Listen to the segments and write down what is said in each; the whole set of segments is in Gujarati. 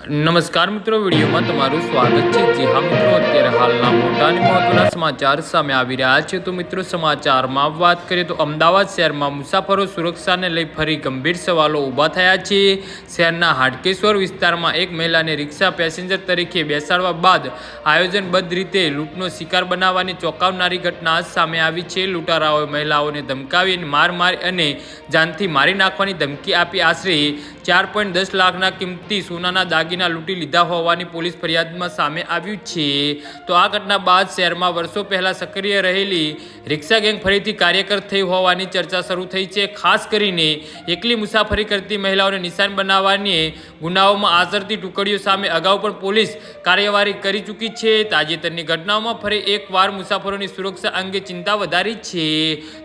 નમસ્કાર મિત્રો, વિડીયોમાં તમારું સ્વાગત છે। જી હા મિત્રો, અત્યારે હાલના મોટા અને મહત્વના સમાચાર સામે આવી રહ્યા છે। તો મિત્રો, સમાચારમાં વાત કરીએ તો અમદાવાદ શહેરમાં મુસાફરો સુરક્ષાને લઈ ફરી ગંભીર સવાલો ઊભા થયા છે। શહેરના હાટકેશ્વર વિસ્તારમાં એક મહિલાને રિક્ષા પેસેન્જર તરીકે બેસાડવા બાદ આયોજનબદ્ધ રીતે લૂંટનો શિકાર બનાવવાની ચોંકાવનારી ઘટના સામે આવી છે। લૂંટારાઓએ મહિલાઓને ધમકાવી મારી અને જાનથી મારી નાખવાની ધમકી આપી આશરે 4.10 લાખના કિંમતી સોનાના દાગીના લૂંટી લીધા હોવાની પોલીસ ફરિયાદમાં સામે આવ્યું છે। તો આ ઘટના બાદ શહેરમાં વર્ષો પહેલા સક્રિય રહેલી રિક્ષા ગેંગ ફરીથી કાર્યકર થઈ હોવાની ચર્ચા શરૂ થઈ છે। ખાસ કરીને એકલી મુસાફરી કરતી મહિલાઓને નિશાન બનાવવાની ગુનાઓમાં આચરતી ટુકડીઓ સામે અગાઉ પણ પોલીસ કાર્યવાહી કરી ચૂકી છે। તાજેતરની ઘટનાઓમાં ફરી એકવાર મુસાફરોની સુરક્ષા અંગે ચિંતા વધારી છે।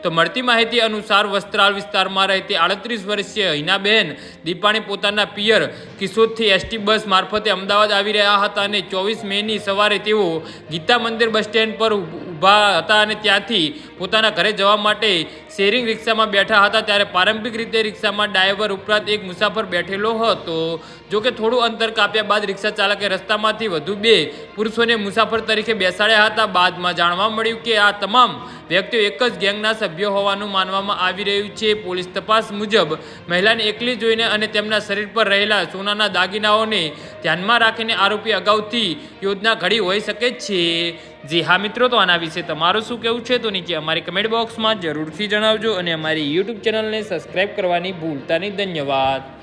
તો મળતી માહિતી અનુસાર વસ્ત્રાલ વિસ્તારમાં રહેતી 38 વર્ષીય હિનાબેન દીપાણી પોતાના પિયર કિશોરથી એસટી બસ મારફતે અમદાવાદ આવી રહ્યા હતા અને 24 મેની સવારે તેઓ ગીતા મંદિર બસ સ્ટેન્ડ પર ઊભા હતા અને ત્યાંથી પોતાના ઘરે જવા માટે શેરિંગ રિક્ષામાં બેઠા હતા। ત્યારે પારંપરિક રીતે રિક્ષામાં ડ્રાઈવર ઉપરાંત એક મુસાફર બેઠેલો હતો। જોકે થોડું અંતર કાપ્યા બાદ રિક્ષા ચાલકે રસ્તામાંથી વધુ 2 પુરુષોને મુસાફર તરીકે બેસાડ્યા હતા। બાદમાં જાણવા મળ્યું કે આ તમામ વ્યક્તિઓ એક જ ગેંગના સભ્યો હોવાનું માનવામાં આવી રહ્યું છે। પોલીસ તપાસ મુજબ મહિલાને એકલી જોઈને અને તેમના શરીર પર રહેલા સોનાના દાગીનાઓને ધ્યાનમાં રાખીને આરોપી અગાઉથી યોજના ઘડી હોઈ શકે છે। જી હા મિત્રો, તો આના વિશે તમારું શું કહેવું છે તો નીચે અમારી કમેન્ટ બોક્સમાં જરૂરથી જણાવજો અને અમારી યુટ્યુબ ચેનલને સબસ્ક્રાઈબ કરવાની ભૂલતા નહીં। ધન્યવાદ।